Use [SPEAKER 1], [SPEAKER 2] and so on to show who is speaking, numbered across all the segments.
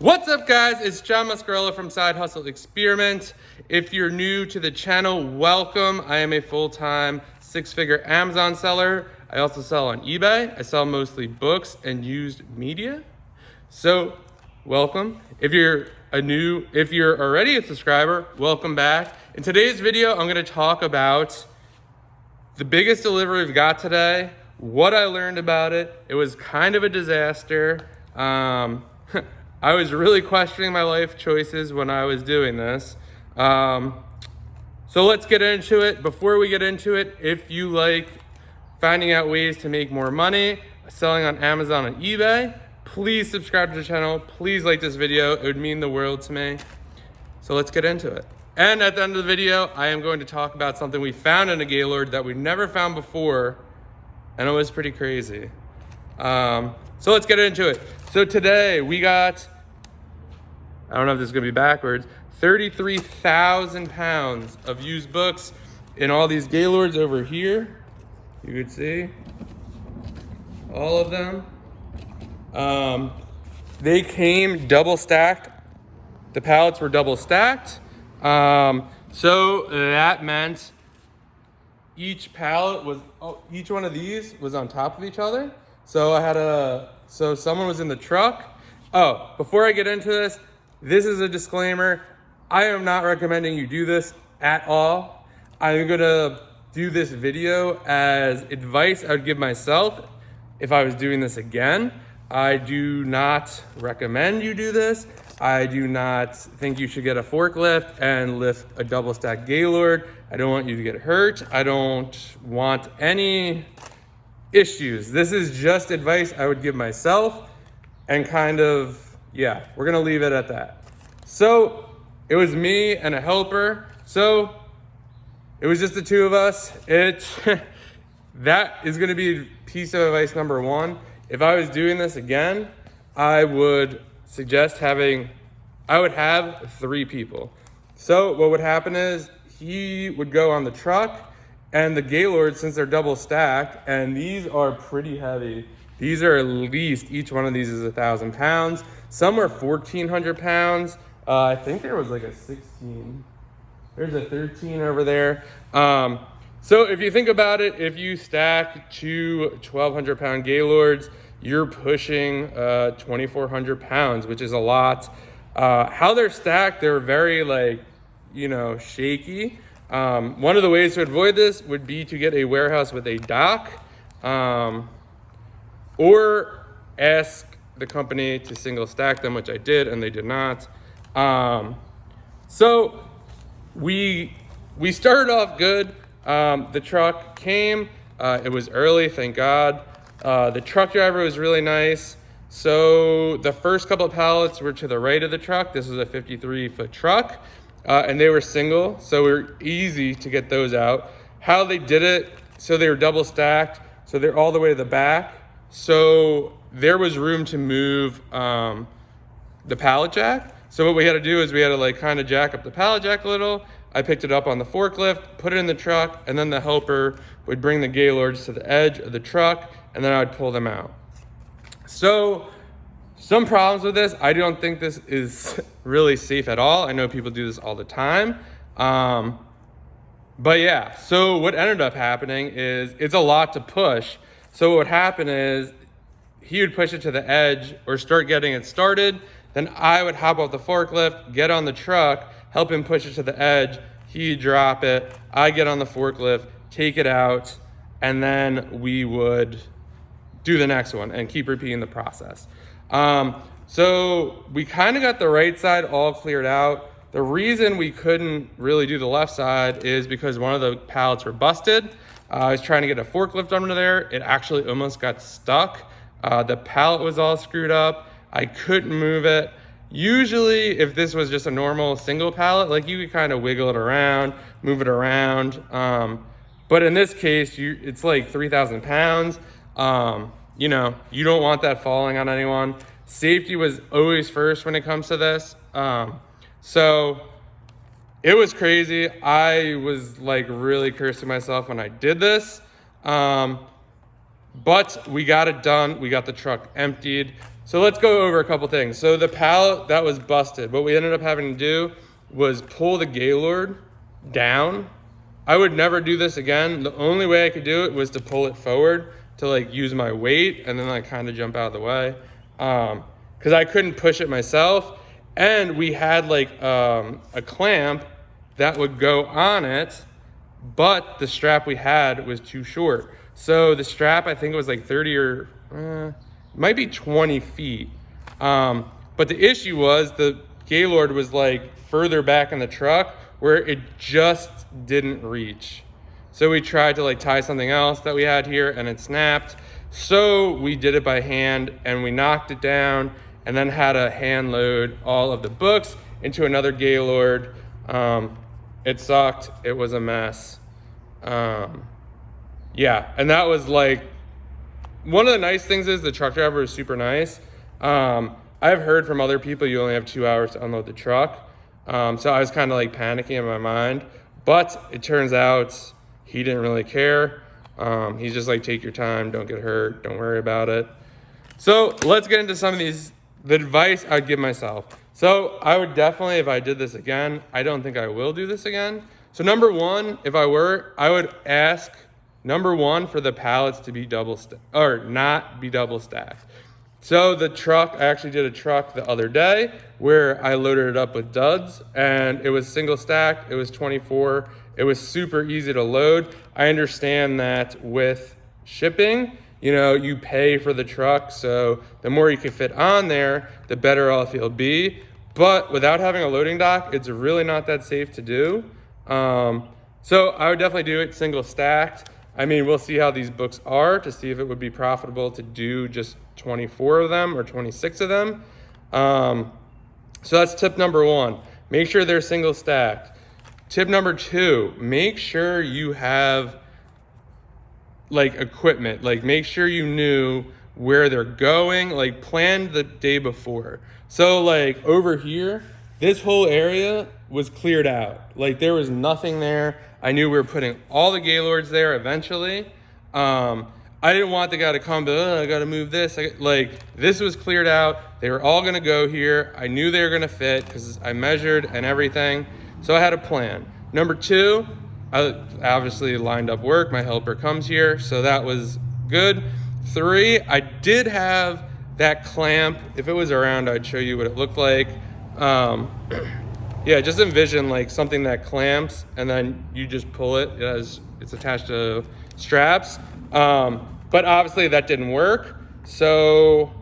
[SPEAKER 1] What's up, guys? It's John Muscarello from Side Hustle Experiment. If you're new to the channel, welcome. I am a full-time six-figure Amazon seller. I also sell on eBay. I sell mostly books and used media. So, welcome. If you're already a subscriber, welcome back. In today's video, I'm gonna talk about the biggest delivery we've got today, what I learned about it. It was kind of a disaster. I was really questioning my life choices when I was doing this. So let's get into it. Before we get into it, if you like finding out ways to make more money, selling on Amazon and eBay, please subscribe to the channel. Please like this video. It would mean the world to me. So let's get into it. And at the end of the video, I am going to talk about something we found in a Gaylord that we never found before, and it was pretty crazy. So let's get into it. So today we got, I don't know if this is gonna be backwards, 33,000 pounds of used books in all these Gaylords over here. You could see all of them. They came double stacked. The pallets were double stacked. So that meant each pallet was, each one of these was on top of each other. So someone was in the truck. Oh, before I get into this, this is a disclaimer. I am not recommending you do this at all. I'm gonna do this video as advice I would give myself if I was doing this again. I do not recommend you do this. I do not think you should get a forklift and lift a double stack Gaylord. I don't want you to get hurt. I don't want any issues. This is just advice I would give myself, and kind of, yeah, we're gonna leave it at that. So it was me and a helper. So it was just the two of us. That is gonna be piece of advice number one. If I was doing this again, I would suggest I would have 3 people. So what would happen is he would go on the truck, and the Gaylord, since they're double stacked, and these are pretty heavy. These are at least, each one of these is 1,000 pounds. Some were 1,400 pounds. I think there was like a 16. There's a 13 over there. So if you think about it, if you stack 2 1,200 pound Gaylords, you're pushing 2,400 pounds, which is a lot. How they're stacked, they're very shaky. One of the ways to avoid this would be to get a warehouse with a dock, or ask the company to single stack them, which I did, and they did not. So we started off good. The truck came, it was early, thank God. The truck driver was really nice. So the first couple of pallets were to the right of the truck. This was a 53-foot truck. And they were single, so we were easy to get those out. How they did it, so they were double stacked, so they're all the way to the back. So there was room to move the pallet jack. So what we had to do is we had to kind of jack up the pallet jack a little. I picked it up on the forklift, put it in the truck, and then the helper would bring the Gaylords to the edge of the truck, and then I would pull them out. So some problems with this. I don't think this is really safe at all. I know people do this all the time. But yeah, so what ended up happening is it's a lot to push. So what would happen is he would push it to the edge or start getting it started. Then I would hop off the forklift, get on the truck, help him push it to the edge. He'd drop it. I get on the forklift, take it out, and then we would do the next one and keep repeating the process. So we kind of got the right side all cleared out. The reason we couldn't really do the left side is because one of the pallets were busted. I was trying to get a forklift under there. It actually almost got stuck. The pallet was all screwed up. I couldn't move it. Usually if this was just a normal single pallet, you could kind of wiggle it around, move it around. But in this case, it's like 3,000 pounds. You don't want that falling on anyone. Safety was always first when it comes to this. So it was crazy. I was really cursing myself when I did this. But we got it done. We got the truck emptied. So let's go over a couple things. So the pallet that was busted, what we ended up having to do was pull the Gaylord down. I would never do this again. The only way I could do it was to pull it forward to like use my weight and then like kind of jump out of the way. Cause I couldn't push it myself. And we had like a clamp that would go on it, but the strap we had was too short. So the strap, I think it was like 30 or might be 20 feet. But the issue was the Gaylord was like further back in the truck where it just didn't reach. So we tried to like tie something else that we had here and it snapped. So we did it by hand and we knocked it down and then had to hand load all of the books into another Gaylord. It sucked, it was a mess. Yeah, and that was like, one of the nice things is the truck driver is super nice. I've heard from other people you only have 2 hours to unload the truck. So I was kind of like panicking in my mind, but it turns out he didn't really care. He's just like, take your time, don't get hurt, don't worry about it. So let's get into some of the advice I'd give myself. So I would definitely, if I did this again, I don't think I will do this again. So number one, if I were, I would ask, number one, for the pallets to be not be double stacked. So the truck, I actually did a truck the other day where I loaded it up with duds and it was single stacked. It was 24. It was super easy to load. I understand that with shipping, you know, you pay for the truck. So the more you can fit on there, the better off you'll be. But without having a loading dock, it's really not that safe to do. So I would definitely do it single stacked. I mean, we'll see how these books are to see if it would be profitable to do just 24 of them or 26 of them. So that's tip number one. Make sure they're single stacked. Tip number two, make sure you have like equipment. Like make sure you knew where they're going, like plan the day before. So like over here, this whole area was cleared out. Like there was nothing there. I knew we were putting all the Gaylords there eventually. I didn't want the guy to come, but I gotta move this. Like this was cleared out. They were all gonna go here. I knew they were gonna fit because I measured and everything. So I had a plan. Number two, I obviously lined up work. My helper comes here, so that was good. Three, I did have that clamp. If it was around, I'd show you what it looked like. Yeah, just envision like something that clamps and then you just pull it as it's attached to straps. But obviously that didn't work. So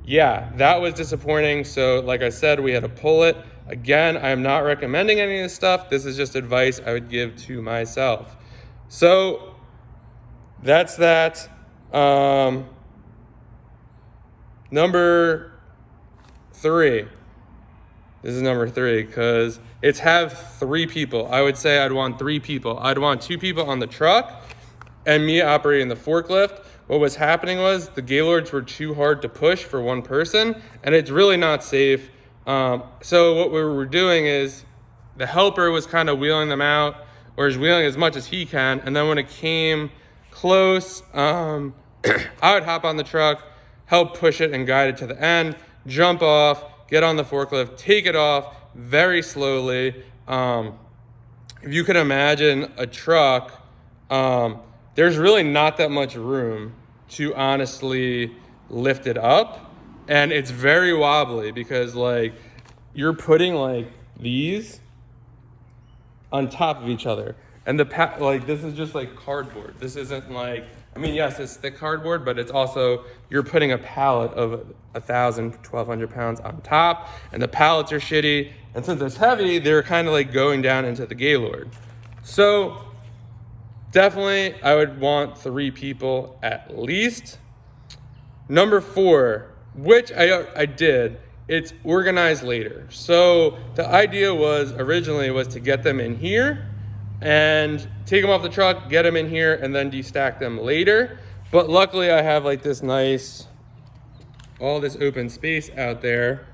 [SPEAKER 1] yeah, that was disappointing. So like I said, we had to pull it. Again, I am not recommending any of this stuff. This is just advice I would give to myself. So that's that. Number three. This is number three because it's have 3 people. I would say I'd want 3 people. I'd want 2 people on the truck and me operating the forklift. What was happening was the Gaylords were too hard to push for one person and it's really not safe. So what we were doing is the helper was kind of wheeling them out or is wheeling as much as he can. And then when it came close, I would hop on the truck, help push it and guide it to the end, jump off, get on the forklift, take it off very slowly. If you can imagine a truck, there's really not that much room to honestly lift it up. And it's very wobbly because like you're putting like these on top of each other. And like this is just like cardboard. This isn't like, I mean, yes, it's thick cardboard, but it's also, you're putting a pallet of 1,000, 1,200 pounds on top, and the pallets are shitty. And since it's heavy, they're kind of like going down into the Gaylord. So definitely, I would want 3 people at least. Number 4, which I did, it's organized later. So the idea was originally was to get them in here and take them off the truck, get them in here, and then destack them later. But luckily I have like this nice, all this open space out there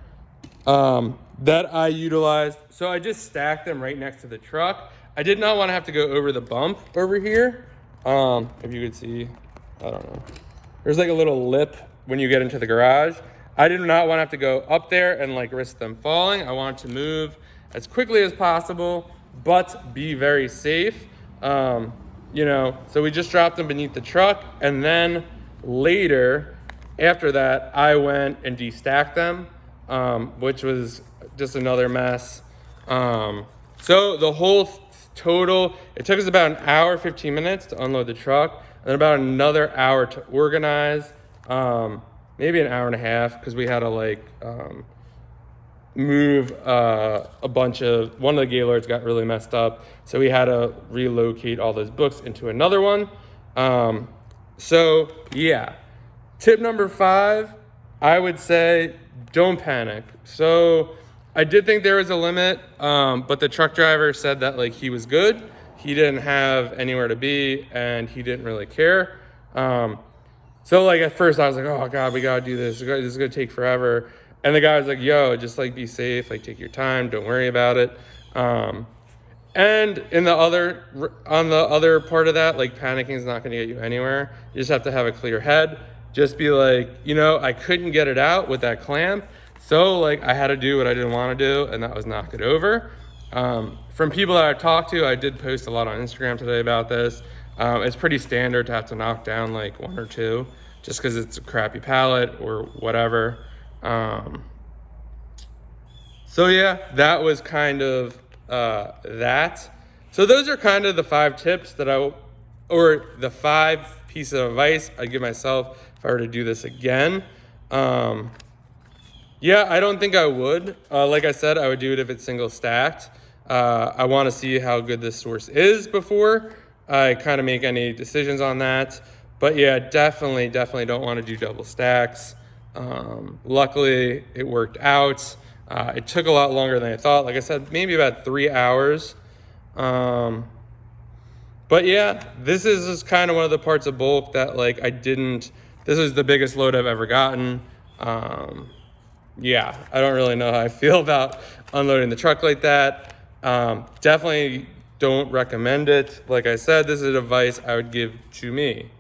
[SPEAKER 1] that I utilized. So I just stacked them right next to the truck. I did not want to have to go over the bump over here. If you could see, I don't know. There's like a little lip when you get into the garage. I did not want to have to go up there and like risk them falling. I wanted to move as quickly as possible, but be very safe. You know, so we just dropped them beneath the truck, and then later, after that, I went and destacked them, which was just another mess. So the whole total, it took us about an hour, 15 minutes to unload the truck, and then about another hour to organize, maybe an hour and a half, because we had to like move a bunch of, one of the Gaylords got really messed up, so we had to relocate all those books into another one. So yeah, tip number 5, I would say don't panic. So I did think there was a limit, but the truck driver said that like he was good, he didn't have anywhere to be, and he didn't really care. So like at first I was like, oh God, we gotta do this, this is gonna take forever. And the guy was like, yo, just like be safe, like take your time, don't worry about it. And on the other part of that, like panicking is not gonna get you anywhere. You just have to have a clear head. Just be like, you know, I couldn't get it out with that clamp. So like I had to do what I didn't want to do, and that was knock it over. From people that I talked to, I did post a lot on Instagram today about this. It's pretty standard to have to knock down like 1 or 2 just because it's a crappy pallet or whatever. So yeah, that was kind of that. So those are kind of the 5 tips that or the 5 pieces of advice I'd give myself if I were to do this again. Yeah, I don't think I would. Like I said, I would do it if it's single stacked. I want to see how good this source is before I kind of make any decisions on that. But yeah, definitely don't want to do double stacks. Luckily, it worked out. It took a lot longer than I thought. Like I said, maybe about 3 hours. But yeah, this is just kind of one of the parts of bulk that like this is the biggest load I've ever gotten. Yeah, I don't really know how I feel about unloading the truck like that. Definitely don't recommend it. Like I said, this is advice I would give to me.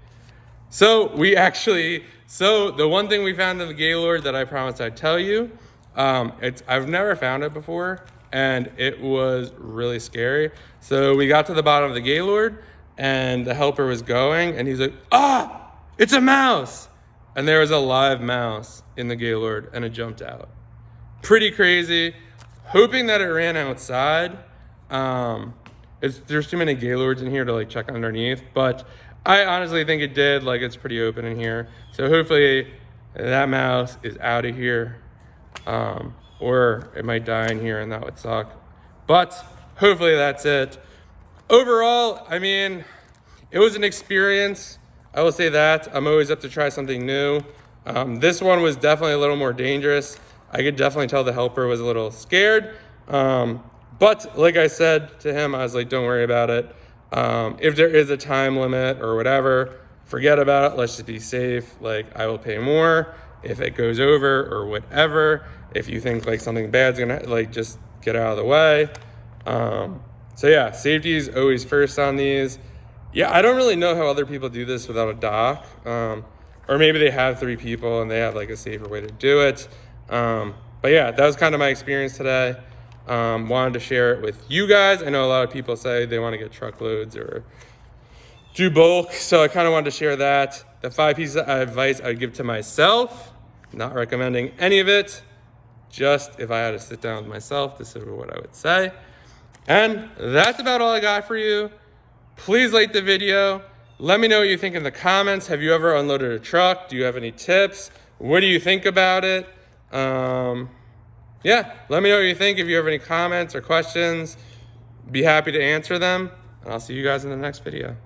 [SPEAKER 1] So the one thing we found in the Gaylord that I promised I'd tell you, I've never found it before, and it was really scary. So we got to the bottom of the Gaylord, and the helper was going, and he's like, it's a mouse. And there was a live mouse in the Gaylord, and it jumped out. Pretty crazy. Hoping that it ran outside. There's too many Gaylords in here to like check underneath, but I honestly think it did. Like it's pretty open in here. So hopefully that mouse is out of here. Or it might die in here and that would suck. But hopefully that's it. Overall, I mean, it was an experience. I will say that. I'm always up to try something new. This one was definitely a little more dangerous. I could definitely tell the helper was a little scared. But like I said to him, I was like, don't worry about it. If there is a time limit or whatever, forget about it. Let's just be safe. Like I will pay more if it goes over or whatever. If you think like something bad's gonna like just get out of the way. So yeah, safety is always first on these. Yeah, I don't really know how other people do this without a dock. Or maybe they have 3 people and they have like a safer way to do it. But yeah, that was kind of my experience today. Wanted to share it with you guys. I know a lot of people say they want to get truckloads or do bulk. So I kind of wanted to share that. The 5 pieces of advice I would give to myself, not recommending any of it. Just if I had to sit down with myself, this is what I would say. And that's about all I got for you. Please like the video. Let me know what you think in the comments. Have you ever unloaded a truck? Do you have any tips? What do you think about it? Yeah, let me know what you think. If you have any comments or questions, be happy to answer them. And I'll see you guys in the next video.